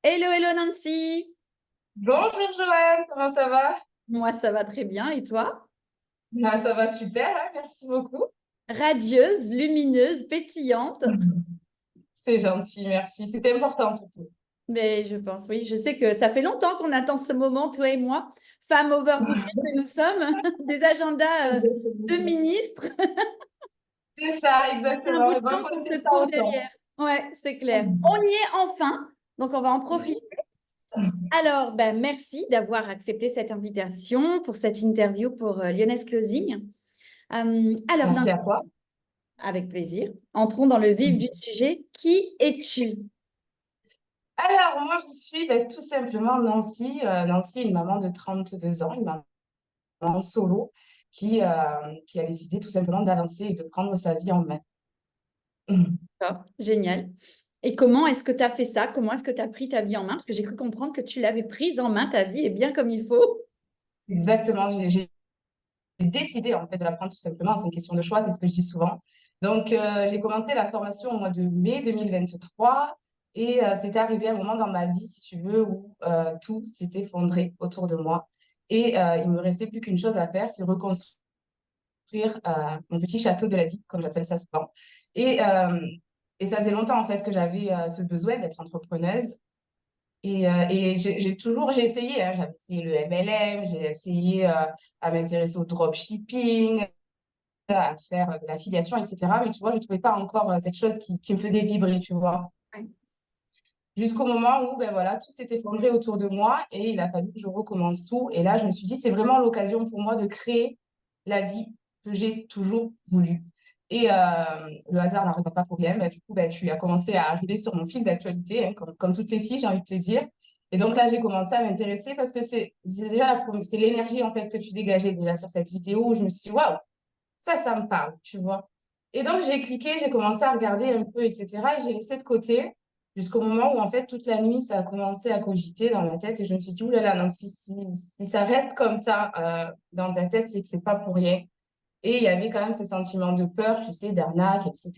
Hello, hello Nancy. Bonjour Joanne, comment ça va? Moi, ça va très bien. Et toi? Ah, ça va super, hein, merci beaucoup. Radieuse, lumineuse, pétillante. C'est gentil, merci. C'était important surtout. Mais je pense, oui, je sais que ça fait longtemps qu'on attend ce moment, toi et moi, femmes overbookées que nous sommes, des agendas de ministres. C'est ça, Un exactement. bout de Mais bon, il temps faut qu'on laisser se le temps court au temps. derrière. Ouais, c'est clair. On y est enfin, donc on va en profiter. Alors, ben, merci d'avoir accepté cette invitation pour cette interview pour Lyonnaise Closing. Alors, Merci à toi. avec plaisir. Entrons dans le vif du sujet. Qui es-tu? Alors, moi, je suis tout simplement Nancy. Nancy, une maman de 32 ans, une maman solo qui a décidé tout simplement d'avancer et de prendre sa vie en main. D'accord, génial. Et comment est-ce que tu as fait ça? Comment est-ce que tu as pris ta vie en main? Parce que j'ai cru comprendre que tu l'avais prise en main, ta vie, et bien comme il faut. Exactement, j'ai décidé en fait de la prendre tout simplement. C'est une question de choix, c'est ce que je dis souvent. Donc, j'ai commencé la formation au mois de mai 2023 et c'était arrivé un moment dans ma vie, si tu veux, où tout s'est effondré autour de moi. Et il me restait plus qu'une chose à faire, c'est reconstruire mon petit château de la vie, comme j'appelle ça souvent. Et, euh, et ça faisait longtemps en fait que j'avais ce besoin d'être entrepreneuse. Et j'ai essayé, hein, j'avais essayé le MLM, j'ai essayé à m'intéresser au dropshipping, à faire de l'affiliation, etc. Mais tu vois, je ne trouvais pas encore cette chose qui me faisait vibrer, tu vois. Ouais. Jusqu'au moment où, ben voilà, tout s'est effondré autour de moi et il a fallu que je recommence tout. Et là, je me suis dit, c'est vraiment l'occasion pour moi de créer la vie que j'ai toujours voulu. Et le hasard n'arrive pas pour rien. Ben, du coup, ben, tu as commencé à arriver sur mon fil d'actualité, hein, comme toutes les filles, j'ai envie de te dire. Et donc là, j'ai commencé à m'intéresser parce que c'est déjà c'est l'énergie en fait que tu dégageais déjà sur cette vidéo où je me suis dit, waouh, ça me parle, tu vois. Et donc, j'ai cliqué, j'ai commencé à regarder un peu, etc. Et j'ai laissé de côté jusqu'au moment où, en fait, toute la nuit, ça a commencé à cogiter dans ma tête. Et je me suis dit, oulala, non, si ça reste comme ça dans ta tête, c'est que c'est pas pour rien. Et il y avait quand même ce sentiment de peur, tu sais, d'arnaque, etc.,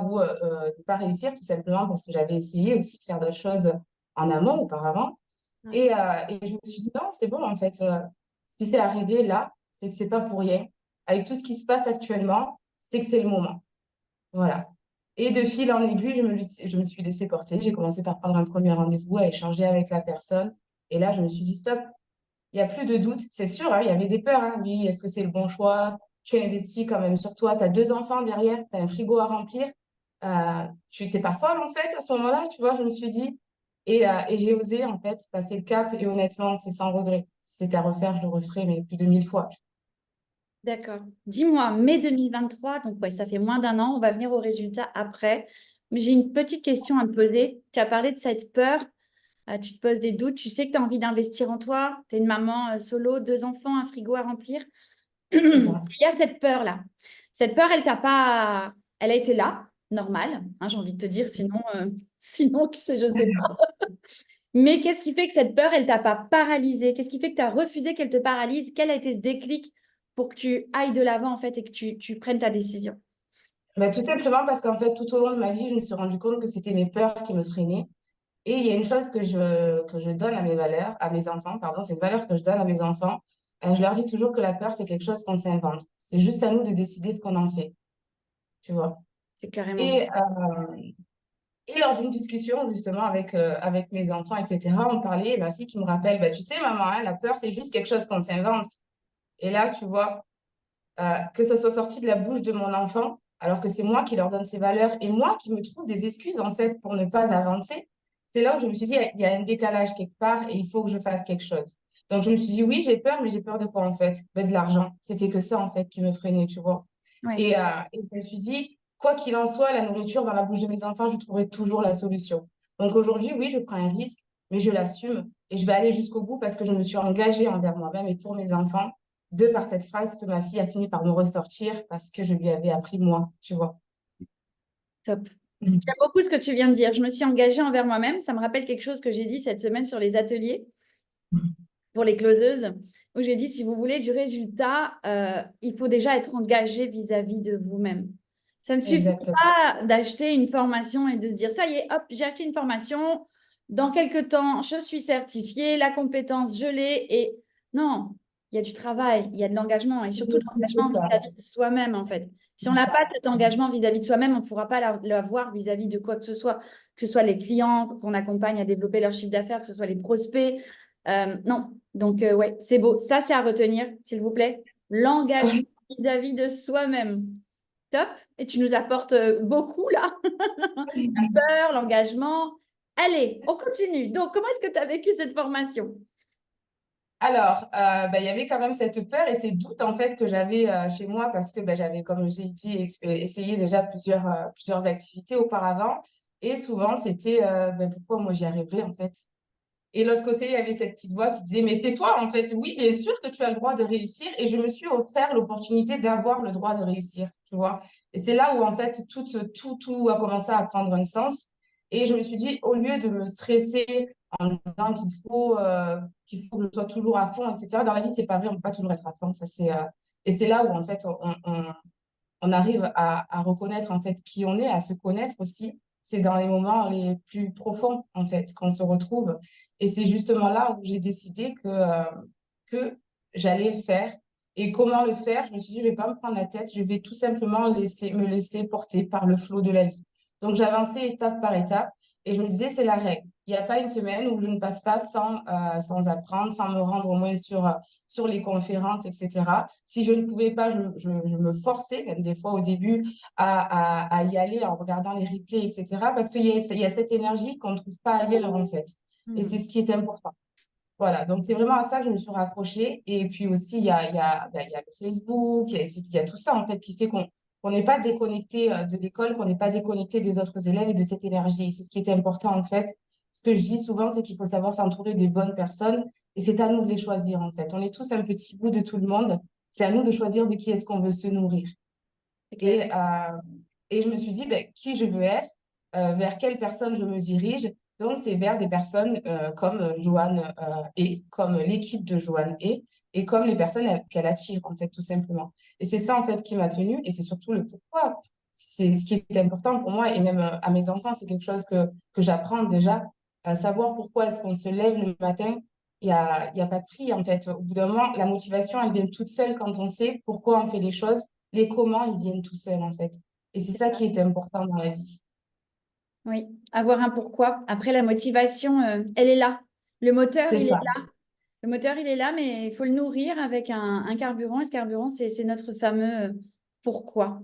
ou de pas réussir, tout simplement parce que j'avais essayé aussi de faire d'autres choses en amont auparavant. Ouais. Et je me suis dit, non, c'est bon, en fait, si c'est arrivé là, c'est que c'est pas pour rien. Avec tout ce qui se passe actuellement, c'est que c'est le moment. Voilà. Et de fil en aiguille, je me suis laissée porter. J'ai commencé par prendre un premier rendez-vous, à échanger avec la personne. Et là, je me suis dit, stop, il n'y a plus de doute. C'est sûr, hein, il y avait des peurs. Hein. Oui, est-ce que c'est le bon choix? Tu investis quand même sur toi. Tu as deux enfants derrière, tu as un frigo à remplir. Tu n'étais pas folle, en fait, à ce moment-là, tu vois, je me suis dit. Et j'ai osé, en fait, passer le cap. Et honnêtement, c'est sans regret. Si c'était à refaire, je le referais, mais plus de 1000 fois. D'accord. Dis-moi, mai 2023, donc ouais, ça fait moins d'un an, on va venir au résultat après. Mais j'ai une petite question à te poser. Tu as parlé de cette peur, tu te poses des doutes, tu sais que tu as envie d'investir en toi, tu es une maman solo, deux enfants, un frigo à remplir. C'est Il ça. y a cette peur-là. Cette peur, elle t'a pas... Elle a été là, normal, hein, j'ai envie de te dire, sinon, sinon, tu sais, je ne sais pas. Mais qu'est-ce qui fait que cette peur, elle t'a pas paralysé? Qu'est-ce qui fait que tu as refusé qu'elle te paralyse? Quel a été ce déclic pour que tu ailles de l'avant, en fait, et que tu prennes ta décision? Bah, tout simplement parce qu'en fait, tout au long de ma vie, je me suis rendu compte que c'était mes peurs qui me freinaient. Et il y a une chose que je donne à mes valeurs, à mes enfants, pardon, c'est une valeur que je donne à mes enfants. Je leur dis toujours que la peur, c'est quelque chose qu'on s'invente. C'est juste à nous de décider ce qu'on en fait, tu vois. C'est carrément ça. Et, et lors d'une discussion, justement, avec mes enfants, etc., on parlait, et ma fille qui me rappelle, bah, tu sais, maman, hein, la peur, c'est juste quelque chose qu'on s'invente. Et là, tu vois, que ça soit sorti de la bouche de mon enfant, alors que c'est moi qui leur donne ces valeurs et moi qui me trouve des excuses en fait pour ne pas avancer, c'est là où je me suis dit, il y a un décalage quelque part et il faut que je fasse quelque chose. Donc je me suis dit, oui, j'ai peur, mais j'ai peur de quoi en fait? Ben, de l'argent. C'était que ça en fait qui me freinait, tu vois. Ouais. Et je me suis dit, quoi qu'il en soit, la nourriture dans la bouche de mes enfants, je trouverai toujours la solution. Donc aujourd'hui, oui, je prends un risque, mais je l'assume et je vais aller jusqu'au bout parce que je me suis engagée envers moi-même et pour mes enfants de par cette phrase que ma fille a fini par me ressortir parce que je lui avais appris moi, tu vois. Top. J'aime beaucoup ce que tu viens de dire. Je me suis engagée envers moi-même. Ça me rappelle quelque chose que j'ai dit cette semaine sur les ateliers pour les closeuses, où j'ai dit, si vous voulez du résultat, il faut déjà être engagé vis-à-vis de vous-même. Ça ne suffit Exactement. pas d'acheter une formation et de se dire, ça y est, hop, j'ai acheté une formation, dans quelques temps, je suis certifiée, la compétence, je l'ai. Et non, il y a du travail, il y a de l'engagement et surtout de C'est l'engagement ça. vis-à-vis de soi-même, en fait. Si on C'est n'a ça. pas cet engagement vis-à-vis de soi-même, on ne pourra pas l'avoir vis-à-vis de quoi que ce soit les clients qu'on accompagne à développer leur chiffre d'affaires, que ce soit les prospects. Non, donc ouais, c'est beau. Ça, c'est à retenir, s'il vous plaît. L'engagement vis-à-vis de soi-même. Top. Et tu nous apportes beaucoup là. La peur, l'engagement. Allez, on continue. Donc, comment est-ce que tu as vécu cette formation? Alors, il y avait quand même cette peur et ces doutes en fait que j'avais chez moi parce que j'avais, comme j'ai dit, essayé déjà plusieurs activités auparavant et souvent c'était pourquoi moi j'y arriverais en fait. Et l'autre côté, il y avait cette petite voix qui disait, mais tais-toi, en fait. Oui, bien sûr que tu as le droit de réussir. Et je me suis offert l'opportunité d'avoir le droit de réussir, tu vois. Et c'est là où, en fait, tout a commencé à prendre un sens. Et je me suis dit, au lieu de me stresser en me disant qu'il faut que je sois toujours à fond, etc., dans la vie, c'est pas vrai, on peut pas toujours être à fond. Et c'est là où, en fait, on arrive à reconnaître en fait qui on est, à se connaître aussi. C'est dans les moments les plus profonds en fait qu'on se retrouve. Et c'est justement là où j'ai décidé que j'allais le faire. Et comment le faire? Je me suis dit, je vais pas me prendre la tête, je vais tout simplement me laisser porter par le flot de la vie. Donc j'avançais étape par étape et je me disais, c'est la règle. Il n'y a pas une semaine où je ne passe pas sans apprendre, sans me rendre au moins sur les conférences, etc. Si je ne pouvais pas, je me forçais, même des fois au début, à y aller en regardant les replays, etc. Parce qu'il y a cette énergie qu'on ne trouve pas ailleurs, en fait. Et Hmm. c'est ce qui est important. Voilà, donc c'est vraiment à ça que je me suis raccrochée. Et puis aussi, il y a le Facebook, il y a tout ça, en fait, qui fait qu'on n'est pas déconnecté de l'école, qu'on n'est pas déconnecté des autres élèves et de cette énergie. Et c'est ce qui est important, en fait. Ce que je dis souvent, c'est qu'il faut savoir s'entourer des bonnes personnes et c'est à nous de les choisir, en fait. On est tous un petit bout de tout le monde. C'est à nous de choisir de qui est-ce qu'on veut se nourrir. C'est clair. Et je me suis dit, qui je veux être, vers quelle personne je me dirige. Donc, c'est vers des personnes comme Joanne et comme l'équipe de Joanne et comme les personnes qu'elle attire, en fait, tout simplement. Et c'est ça, en fait, qui m'a tenue et c'est surtout le pourquoi. C'est ce qui est important pour moi et même à mes enfants, c'est quelque chose que j'apprends déjà. Savoir pourquoi est-ce qu'on se lève le matin, il y a pas de prix, en fait. Au bout d'un moment, la motivation, elle vient toute seule quand on sait pourquoi on fait les choses. Les comment, ils viennent tout seuls, en fait. Et c'est ça qui est important dans la vie. Oui, avoir un pourquoi. Après, la motivation, elle est là. Le moteur, C'est il est ça, là. Le moteur, il est là, mais il faut le nourrir avec un carburant. Et ce carburant, c'est notre fameux pourquoi.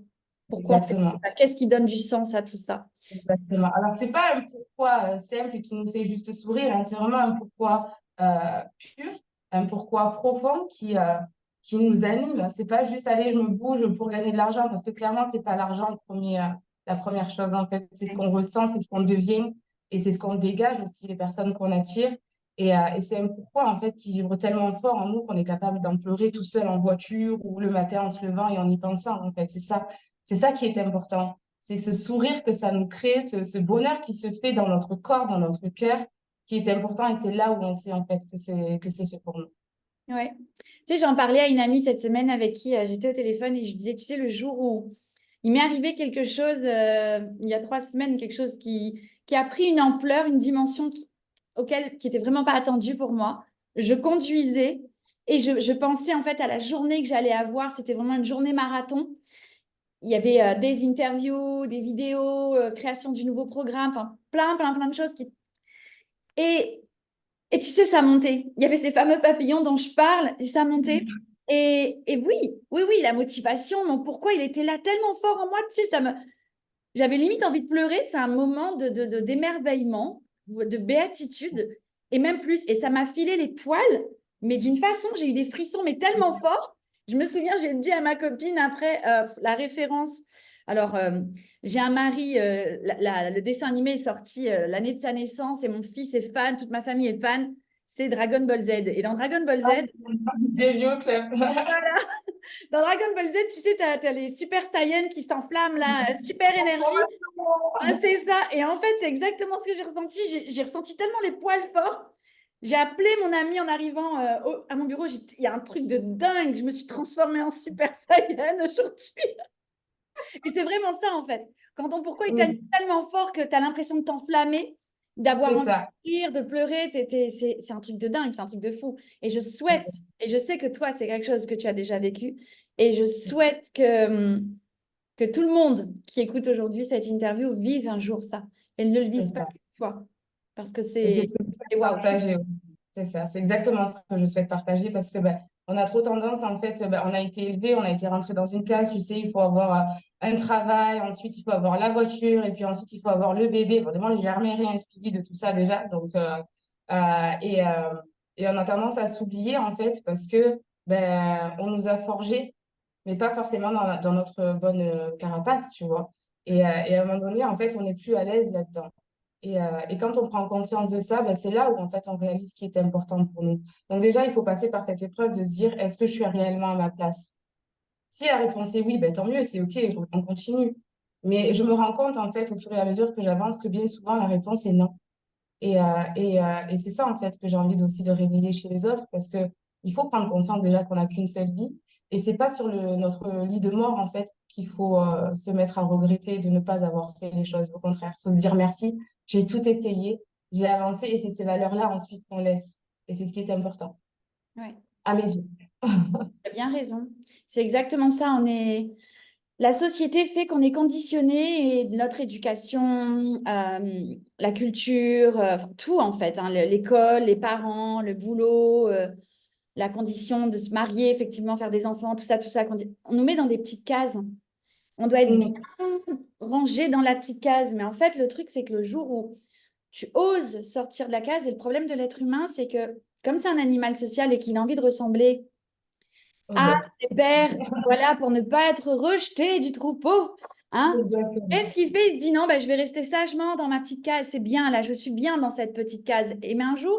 Pourquoi on fait exactement. ça? Qu'est-ce qui donne du sens à tout ça? Exactement. Alors, c'est pas un pourquoi simple qui nous fait juste sourire, hein. C'est vraiment un pourquoi pur, un pourquoi profond qui nous anime. C'est pas juste aller, je me bouge pour gagner de l'argent, parce que clairement, c'est pas l'argent la première chose, en fait. C'est ce qu'on ressent, c'est ce qu'on devient et c'est ce qu'on dégage aussi, les personnes qu'on attire. Et c'est un pourquoi, en fait, qui vibre tellement fort en nous qu'on est capable d'en pleurer tout seul en voiture ou le matin en se levant et en y pensant, en fait. C'est ça qui est important. C'est ce sourire que ça nous crée, ce bonheur qui se fait dans notre corps, dans notre cœur, qui est important et c'est là où on sait en fait que c'est fait pour nous. Ouais. Tu sais, j'en parlais à une amie cette semaine avec qui j'étais au téléphone et je disais, tu sais, le jour où il m'est arrivé quelque chose, il y a 3 semaines, quelque chose qui a pris une ampleur, une dimension qui était vraiment pas attendue pour moi. Je conduisais et je pensais en fait à la journée que j'allais avoir. C'était vraiment une journée marathon. Il y avait des interviews, des vidéos, création du nouveau programme, enfin plein de choses Et et tu sais, ça montait. Il y avait ces fameux papillons dont je parle, et ça montait. Et oui, la motivation, mon pourquoi, il était là tellement fort en moi. Tu sais, j'avais limite envie de pleurer. C'est un moment d'émerveillement, de béatitude, et même plus. Et ça m'a filé les poils, mais d'une façon, j'ai eu des frissons, mais tellement forts. Je me souviens, j'ai dit à ma copine après la référence. Alors, j'ai un mari, le dessin animé est sorti l'année de sa naissance et mon fils est fan, toute ma famille est fan. C'est Dragon Ball Z. Et dans Dragon Ball Z, Ah, des vieux clubs. voilà, dans Dragon Ball Z, tu sais, tu as les Super Saiyans qui s'enflamment là, super énergie. Ah, c'est ça. Et en fait, c'est exactement ce que j'ai ressenti. J'ai ressenti tellement les poils forts. J'ai appelé mon ami en arrivant à mon bureau. Il y a un truc de dingue. Je me suis transformée en Super Saiyan aujourd'hui. Et c'est vraiment ça, en fait. Quand ton pourquoi il t'anime Oui, tellement fort que tu as l'impression de t'enflammer. d'avoir C'est envie ça. de rire, de pleurer, c'est un truc de dingue, c'est un truc de fou. Et je souhaite, et je sais que toi, c'est quelque chose que tu as déjà vécu, et je souhaite que tout le monde qui écoute aujourd'hui cette interview vive un jour ça, et ne le C'est vive pas ça. qu'une fois, parce que Et c'est c'est ce que je souhaite waouh. partager aussi. C'est ça, c'est exactement ce que je souhaite partager parce que ben, on a trop tendance, en fait, ben, on a été élevé, on a été rentré dans une case, tu sais, il faut avoir un travail, ensuite il faut avoir la voiture, et puis ensuite il faut avoir le bébé. Bon, moi, j'ai jamais rien suivi de tout ça déjà. Donc, euh, et, euh, et on a tendance à s'oublier, en fait, parce que ben, on nous a forgés, mais pas forcément dans notre bonne carapace, tu vois. Et à un moment donné, en fait, on n'est plus à l'aise là-dedans. Et quand on prend conscience de ça, ben, c'est là où en fait on réalise ce qui est important pour nous. Donc déjà, il faut passer par cette épreuve de se dire, est-ce que je suis réellement à ma place? Si la réponse est oui, ben, tant mieux, c'est OK, on continue. Mais je me rends compte en fait au fur et à mesure que j'avance que bien souvent la réponse est non. Et c'est ça, en fait, que j'ai envie aussi de révéler chez les autres, parce que il faut prendre conscience déjà qu'on n'a qu'une seule vie. Et c'est pas sur notre lit de mort, en fait, qu'il faut se mettre à regretter de ne pas avoir fait les choses. Au contraire, il faut se dire merci, j'ai tout essayé, j'ai avancé, et c'est ces valeurs-là ensuite qu'on laisse. Et c'est ce qui est important, Ouais, à mes yeux. tu as bien raison. C'est exactement ça. La société fait qu'on est conditionné et notre éducation, la culture, enfin, tout en fait, hein, l'école, les parents, le boulot, la condition de se marier, effectivement, faire des enfants, tout ça, on nous met dans des petites cases. On doit être bien Mm, rangé dans la petite case. Mais en fait, le truc, c'est que le jour où tu oses sortir de la case, et le problème de l'être humain, c'est que comme c'est un animal social et qu'il a envie de ressembler aux à autres. ses pères, voilà, pour ne pas être rejeté du troupeau, hein. Exactement. Qu'est-ce qu'il fait? Il se dit non, bah, je vais rester sagement dans ma petite case. C'est bien, là, je suis bien dans cette petite case. Et mais un jour,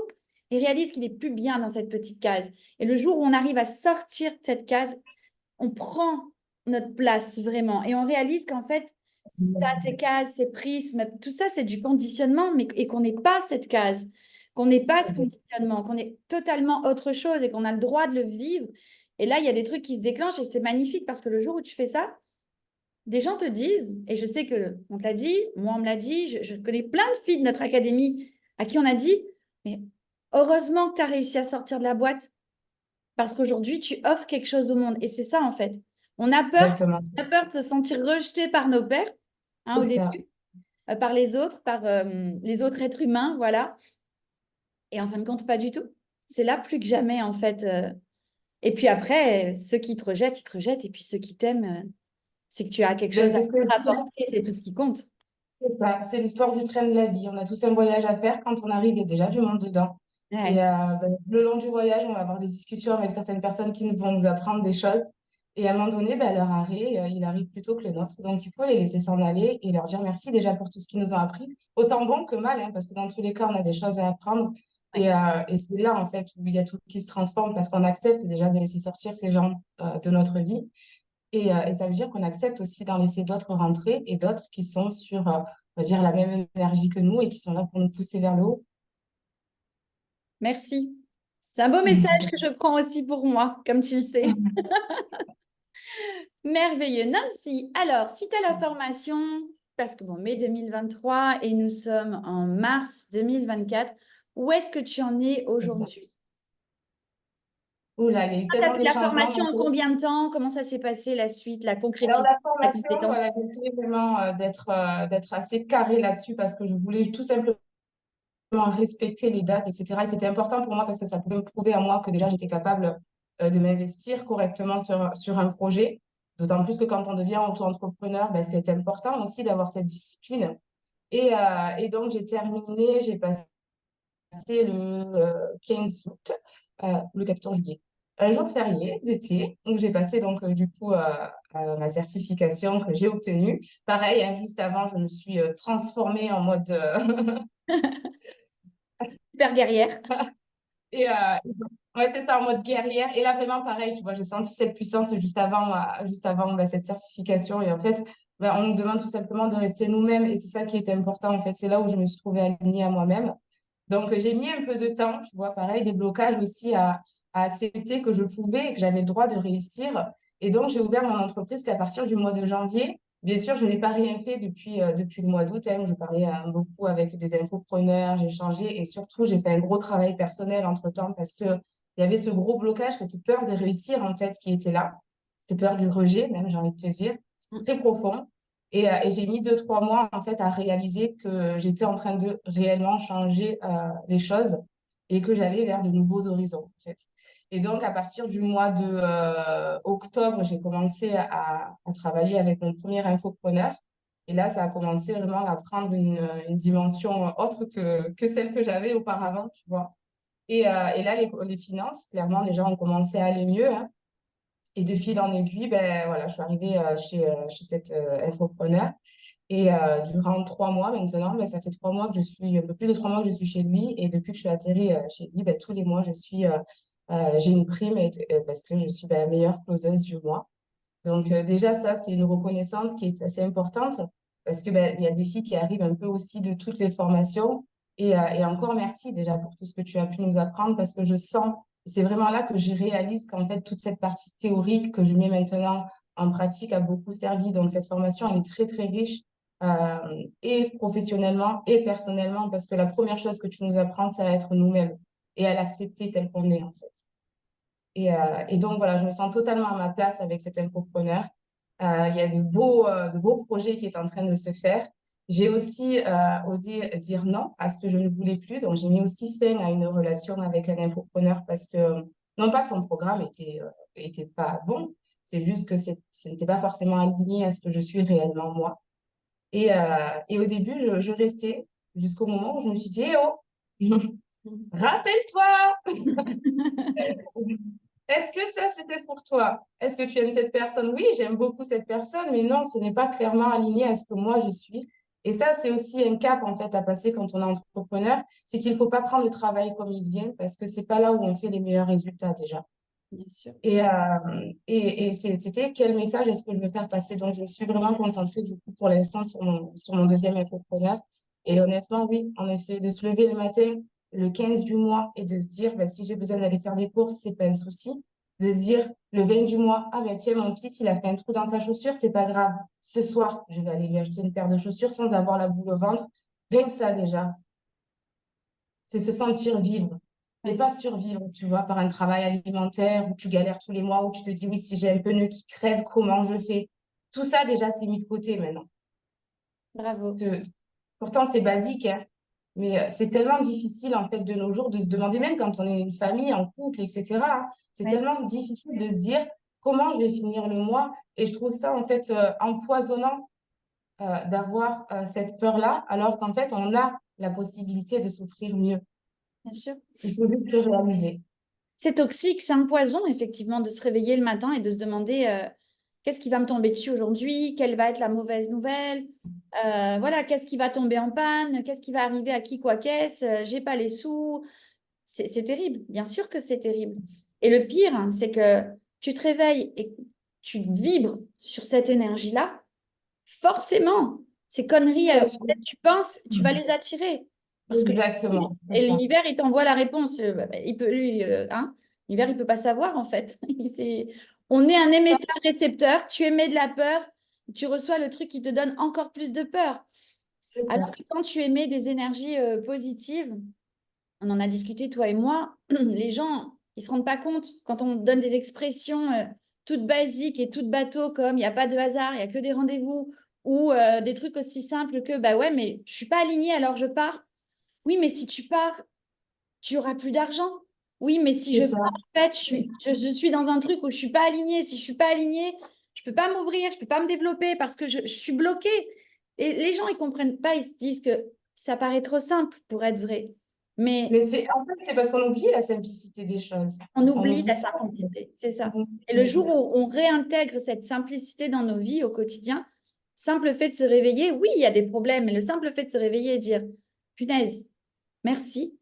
il réalise qu'il n'est plus bien dans cette petite case. Et le jour où on arrive à sortir de cette case, on prend notre place vraiment. Et on réalise qu'en fait, ça, ces cases, ces prismes, tout ça, c'est du conditionnement, mais et qu'on n'est pas cette case, qu'on n'est pas ce conditionnement, qu'on est totalement autre chose et qu'on a le droit de le vivre. Et là, il y a des trucs qui se déclenchent et c'est magnifique parce que le jour où tu fais ça, des gens te disent, et je sais que on te l'a dit, moi on me l'a dit, je connais plein de filles de notre académie à qui on a dit, mais heureusement que tu as réussi à sortir de la boîte parce qu'aujourd'hui, tu offres quelque chose au monde. Et c'est ça, en fait. Exactement. On a peur de se sentir rejeté par nos pères, hein, au C'est ça. début, par les autres, par les autres êtres humains, voilà. Et en fin de compte, pas du tout. C'est là plus que jamais, en fait. Et puis après, ceux qui te rejettent, ils te rejettent. Et puis ceux qui t'aiment, c'est que tu as quelque Ben, chose à c'est ce que leur je dis, hein. apporter. C'est tout ce qui compte. C'est ça, c'est l'histoire du train de la vie. On a tous un voyage à faire. Quand on arrive, il y a déjà du monde dedans. Et Ouais. ben, le long du voyage, on va avoir des discussions avec certaines personnes qui vont nous apprendre des choses. Et à un moment donné, ben, leur arrêt, il arrive plus tôt que le nôtre. Donc, il faut les laisser s'en aller et leur dire merci déjà pour tout ce qu'ils nous ont appris, autant bon que mal, hein, parce que dans tous les cas, on a des choses à apprendre. Ouais. Et c'est là, en fait, où il y a tout qui se transforme parce qu'on accepte déjà de laisser sortir ces gens de notre vie. Et ça veut dire qu'on accepte aussi d'en laisser d'autres rentrer et d'autres qui sont sur, on va dire, la même énergie que nous et qui sont là pour nous pousser vers le haut. Merci. C'est un beau message que je prends aussi pour moi, comme tu le sais. Merveilleux. Nancy, alors, suite à la formation, parce que bon, mai 2023 et nous sommes en mars 2024, où est-ce que tu en es C'est ça. aujourd'hui? Oula, il y a eu Tu as tellement fait de la changements. formation Donc, en combien de temps? Comment ça s'est passé la suite, la alors, concrétisation la de la formation, compétence? voilà, j'essayais vraiment d'être assez carrée là-dessus parce que je voulais tout simplement respecter les dates, etc. Et c'était important pour moi parce que ça pouvait me prouver à moi que déjà j'étais capable de m'investir correctement sur un projet. D'autant plus que quand on devient auto-entrepreneur, ben, c'est important aussi d'avoir cette discipline. Et donc, j'ai terminé, j'ai passé le 15 août, le 14 juillet. Un jour férié d'été, où j'ai passé donc du coup ma certification que j'ai obtenue. Pareil, hein, juste avant, je me suis transformée en mode Super guerrière. et ouais, c'est ça, en mode guerrière. Et là, vraiment pareil, tu vois, j'ai senti cette puissance juste avant bah, cette certification. Et en fait, bah, on nous demande tout simplement de rester nous-mêmes. Et c'est ça qui est important. En fait, c'est là où je me suis trouvée alignée à moi-même. Donc, j'ai mis un peu de temps, tu vois, pareil, des blocages aussi à accepter que je pouvais et que j'avais le droit de réussir. Et donc, j'ai ouvert mon entreprise qu'à partir du mois de janvier, Bien sûr, je n'ai pas rien fait depuis le mois d'août, hein. Je parlais beaucoup avec des infopreneurs, j'ai changé et surtout, j'ai fait un gros travail personnel entre-temps parce que il y avait ce gros blocage, cette peur de réussir en fait qui était là, cette peur du rejet même, j'ai envie de te dire. C'était très profond. Et j'ai mis 2, 3 mois en fait à réaliser que j'étais en train de réellement changer les choses et que j'allais vers de nouveaux horizons en fait. Et donc, à partir du mois de octobre, j'ai commencé à travailler avec mon premier infopreneur. Et là, ça a commencé vraiment à prendre une dimension autre que celle que j'avais auparavant, tu vois. Et là, les finances, clairement, les gens ont commencé à aller mieux, hein. Et de fil en aiguille, ben, voilà, je suis arrivée chez cet infopreneur. Et durant 3 mois maintenant, ben, ça fait 3 mois que je suis, un peu plus de 3 mois que je suis chez lui. Et depuis que je suis atterrie chez lui, ben, tous les mois, j'ai une prime parce que je suis ben, la meilleure closeuse du mois. Donc déjà, ça, c'est une reconnaissance qui est assez importante parce que ben, il y a des filles qui arrivent un peu aussi de toutes les formations. Et encore merci déjà pour tout ce que tu as pu nous apprendre parce que je sens, et c'est vraiment là que je réalise qu'en fait, toute cette partie théorique que je mets maintenant en pratique a beaucoup servi. Donc cette formation, elle est très, très riche euh, et professionnellement et personnellement parce que la première chose que tu nous apprends, c'est à être nous-mêmes et à l'accepter tel qu'on est en fait. Et donc, voilà, je me sens totalement à ma place avec cet infopreneur. Il y a de beaux projets qui sont en train de se faire. J'ai aussi osé dire non à ce que je ne voulais plus. Donc, j'ai mis aussi fin à une relation avec un infopreneur parce que, non pas que son programme était pas bon, c'est juste que ce n'était pas forcément aligné à ce que je suis réellement moi. Et au début, je restais jusqu'au moment où je me suis dit, eh oh, rappelle-toi! Est-ce que ça, c'était pour toi? Est-ce que tu aimes cette personne? Oui, j'aime beaucoup cette personne, mais non, ce n'est pas clairement aligné à ce que moi je suis. Et ça, c'est aussi un cap en fait à passer quand on est entrepreneur, c'est qu'il ne faut pas prendre le travail comme il vient parce que c'est pas là où on fait les meilleurs résultats déjà. Bien sûr. Et c'était quel message est-ce que je veux faire passer? Donc, je me suis vraiment concentrée du coup pour l'instant sur mon deuxième infopreneur. Et honnêtement, oui, en effet, de se lever le matin, le 15 du mois et de se dire, bah, si j'ai besoin d'aller faire des courses, c'est pas un souci. De se dire, le 20 du mois, ah ben tiens, mon fils, il a fait un trou dans sa chaussure, c'est pas grave. Ce soir, je vais aller lui acheter une paire de chaussures sans avoir la boule au ventre. Rien que ça déjà, c'est se sentir vivre et Ouais. pas survivre, tu vois, par un travail alimentaire où tu galères tous les mois, où tu te dis, oui, si j'ai un pneu qui crève, comment je fais? Tout ça, déjà, c'est mis de côté maintenant. Bravo. Ce- Pourtant, c'est basique, hein, mais c'est tellement difficile, en fait, de nos jours, de se demander, même quand on est une famille, en couple, etc., hein, c'est Ouais. tellement difficile de se dire comment je vais finir le mois. Et je trouve ça, en fait, empoisonnant d'avoir cette peur-là, alors qu'en fait, on a la possibilité de souffrir mieux. Bien sûr. Il faut juste le réaliser. C'est toxique, c'est un poison, effectivement, de se réveiller le matin et de se demander qu'est-ce qui va me tomber dessus aujourd'hui, quelle va être la mauvaise nouvelle, voilà, qu'est-ce qui va tomber en panne, qu'est-ce qui va arriver à qui, quoi, qu'est-ce, j'ai pas les sous. C'est terrible, bien sûr que c'est terrible. Et le pire, hein, c'est que tu te réveilles et tu vibres sur cette énergie-là, forcément, ces conneries Bien sûr. auxquelles tu penses, tu vas les attirer. Parce que Exactement, c'est et ça. l'univers, il t'envoie la réponse. Il peut, lui, hein, l'univers, il peut pas savoir, en fait. On est un Ça, émetteur-récepteur. Tu émets de la peur, tu reçois le truc qui te donne encore plus de peur. c'est Alors ça. que quand tu émets des énergies positives, on en a discuté, toi et moi, les gens, ils se rendent pas compte quand on donne des expressions toutes basiques et toutes bateaux comme il n'y a pas de hasard, il n'y a que des rendez-vous, ou des trucs aussi simples que bah ouais, mais je suis pas alignée, alors je pars. Oui, mais si tu pars, tu auras plus d'argent. Oui, mais si C'est je ça. pars, en fait, je suis dans un truc où je suis pas alignée. Si je suis pas alignée, je peux pas m'ouvrir, je peux pas me développer parce que je suis bloquée. Et les gens, ils comprennent pas, ils se disent que ça paraît trop simple pour être vrai. Mais Mais en fait, c'est parce qu'on oublie la simplicité des choses. on On oublie oublie la ça. simplicité, c'est ça. On Et le oublie. jour où on réintègre cette simplicité dans nos vies au quotidien, simple fait de se réveiller, oui, il y a des problèmes, mais le simple fait de se réveiller et dire, punaise, merci.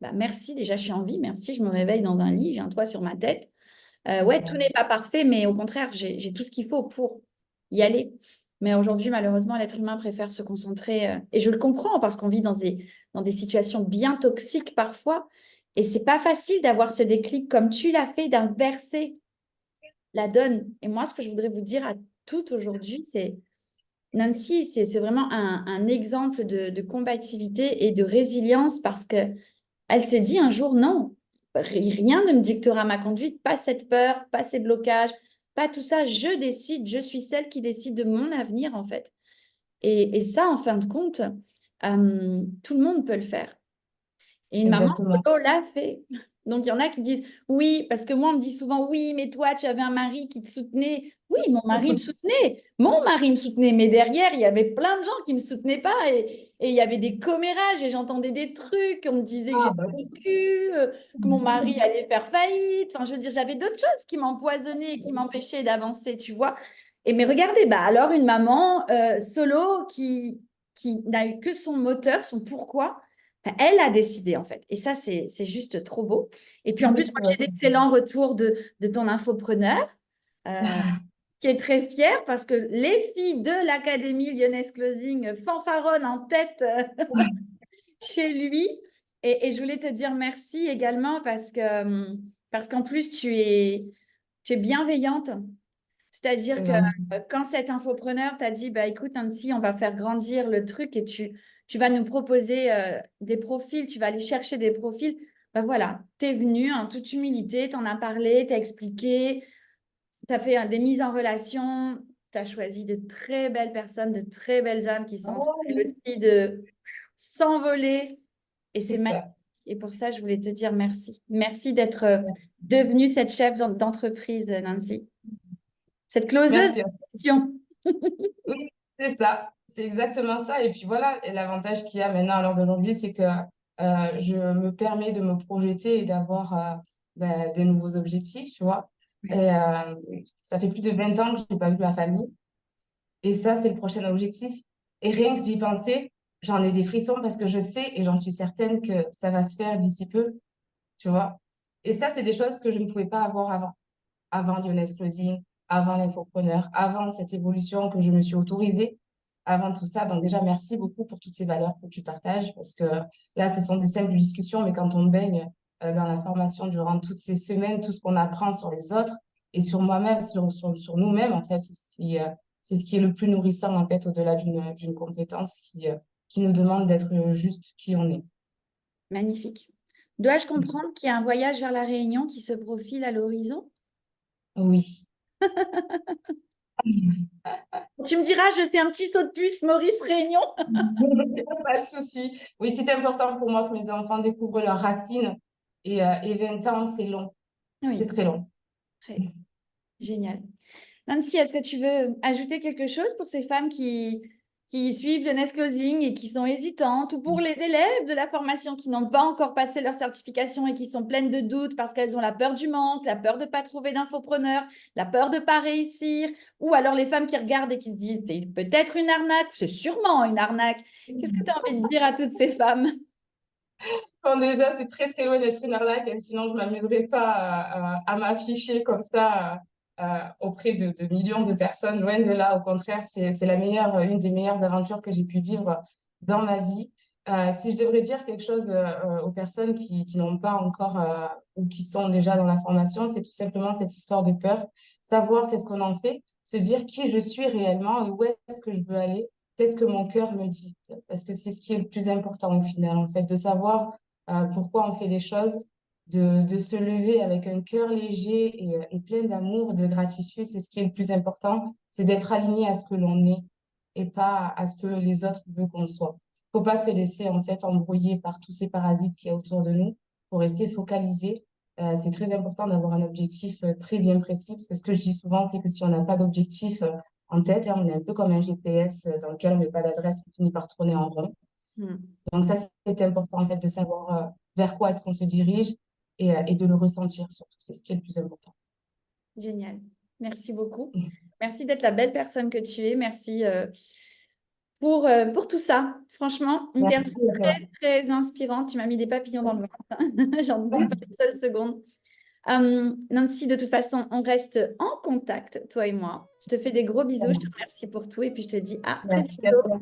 Bah, merci, déjà, je suis en vie. Merci, je me réveille dans un lit, j'ai un toit sur ma tête. C'est Ouais, ça. tout n'est pas parfait, mais au contraire, j'ai tout ce qu'il faut pour y aller. Mais aujourd'hui, malheureusement, l'être humain préfère se concentrer. Et je le comprends parce qu'on vit dans des situations bien toxiques parfois. Et c'est pas facile d'avoir ce déclic comme tu l'as fait, d'inverser la donne. Et moi, ce que je voudrais vous dire à toutes aujourd'hui, c'est Nancy, c'est vraiment un exemple de combativité et de résilience parce que elle s'est dit un jour, non, rien ne me dictera ma conduite, pas cette peur, pas ces blocages, pas tout ça. Je décide, je suis celle qui décide de mon avenir, en fait. Et ça, en fin de compte, tout le monde peut le faire. Et une maman Exactement. solo l'a fait. Donc, il y en a qui disent oui, parce que moi, on me dit souvent oui, mais toi, tu avais un mari qui te soutenait. Oui, mon mari me soutenait. Mon mari me soutenait. Mais derrière, il y avait plein de gens qui ne me soutenaient pas. Et il y avait des commérages et j'entendais des trucs. On me disait que Ah, j'étais bah au cul, que mon mari allait faire faillite. Enfin, je veux dire, j'avais d'autres choses qui m'empoisonnaient et qui m'empêchaient d'avancer, tu vois. Et mais regardez, bah, alors une maman solo qui n'a eu que son moteur, son pourquoi. Enfin, elle a décidé, en fait. Et ça, c'est juste trop beau. Et puis, en plus, oui, moi, ouais. j'ai d'excellents retours de ton infopreneur, euh, qui est très fier parce que les filles de l'Académie Lyonnaise Closing fanfaronnent en tête chez lui. Et je voulais te dire merci également parce qu'en plus, tu es bienveillante. C'est-à-dire C'est que gentil. quand cet infopreneur t'a dit, bah, écoute, Nancy, on va faire grandir le truc et tu vas nous proposer des profils, tu vas aller chercher des profils, bah voilà, tu es venu en toute humilité, tu en as parlé, tu as expliqué, tu as fait des mises en relation, tu as choisi de très belles personnes, de très belles âmes qui sont en train Oh, elles aussi de s'envoler et c'est c'est magnifique. ça. Et pour ça, je voulais te dire merci. Merci d'être devenue cette chef d'entreprise, Nancy. Cette closeuse Merci. d'action. Oui, c'est ça. C'est exactement ça. Et puis voilà, et l'avantage qu'il y a maintenant à l'heure d'aujourd'hui, c'est que je me permets de me projeter et d'avoir des nouveaux objectifs, tu vois. Et ça fait plus de 20 ans que je n'ai pas vu ma famille. Et ça, c'est le prochain objectif. Et rien que d'y penser, j'en ai des frissons parce que je sais et j'en suis certaine que ça va se faire d'ici peu, tu vois. Et ça, c'est des choses que je ne pouvais pas avoir avant Lyonnaise Closing, avant l'infopreneur, avant cette évolution que je me suis autorisée, avant tout ça. Donc déjà, merci beaucoup pour toutes ces valeurs que tu partages, parce que là, ce sont des simples discussions, mais quand on baigne dans la formation durant toutes ces semaines, tout ce qu'on apprend sur les autres et sur moi-même, sur nous-mêmes, en fait, c'est ce qui est le plus nourrissant, en fait, au-delà d'une compétence qui nous demande d'être juste qui on est. Magnifique. Dois-je comprendre qu'il y a un voyage vers la Réunion qui se profile à l'horizon? Oui. Tu me diras, je fais un petit saut de puce, Maurice Réunion. Pas de souci. Oui, c'est important pour moi que mes enfants découvrent leurs racines. Et 20 ans, c'est long. C'est Oui, très long. très génial. Nancy, est-ce que tu veux ajouter quelque chose pour ces femmes qui suivent le Nest Closing et qui sont hésitantes, ou pour les élèves de la formation qui n'ont pas encore passé leur certification et qui sont pleines de doutes parce qu'elles ont la peur du manque, la peur de ne pas trouver d'infopreneur, la peur de ne pas réussir, ou alors les femmes qui regardent et qui se disent c'est peut-être une arnaque, c'est sûrement une arnaque. Qu'est-ce que tu as envie de dire à toutes ces femmes? Bon, déjà, c'est très, très loin d'être une arnaque. Sinon, je ne m'amuserais pas à m'afficher comme ça auprès de millions de personnes. Loin de là, au contraire, c'est une des meilleures aventures que j'ai pu vivre dans ma vie. Si je devrais dire quelque chose aux personnes qui n'ont pas encore ou qui sont déjà dans la formation, c'est tout simplement cette histoire de peur. Savoir qu'est-ce qu'on en fait, se dire qui je suis réellement et où est-ce que je veux aller, qu'est-ce que mon cœur me dit. Parce que c'est ce qui est le plus important au final, en fait, de savoir pourquoi on fait les choses, de se lever avec un cœur léger et plein d'amour, de gratitude. C'est ce qui est le plus important, c'est d'être aligné à ce que l'on est et pas à ce que les autres veulent qu'on soit. Faut pas se laisser en fait embrouiller par tous ces parasites qui y a autour de nous. Faut rester focalisé. C'est très important d'avoir un objectif très bien précis parce que ce que je dis souvent, c'est que si on n'a pas d'objectif en tête, hein, on est un peu comme un GPS dans lequel on met pas d'adresse, on finit par tourner en rond. Hmm, Donc ça, c'est important en fait de savoir vers quoi est-ce qu'on se dirige et de le ressentir surtout. C'est ce qui est le plus important. génial. Merci beaucoup. Merci d'être la belle personne que tu es. Merci pour tout ça. Franchement, une Merci personne à toi. très inspirante. Tu m'as mis des papillons dans le ventre. J'en doutais pas une seule seconde. Nancy, de toute façon, on reste en contact, toi et moi. Je te fais des gros bisous. Je te remercie pour tout. Et puis, je te dis à très Merci à bientôt. toi.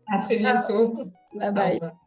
À très bientôt. Bye Au bye. revoir.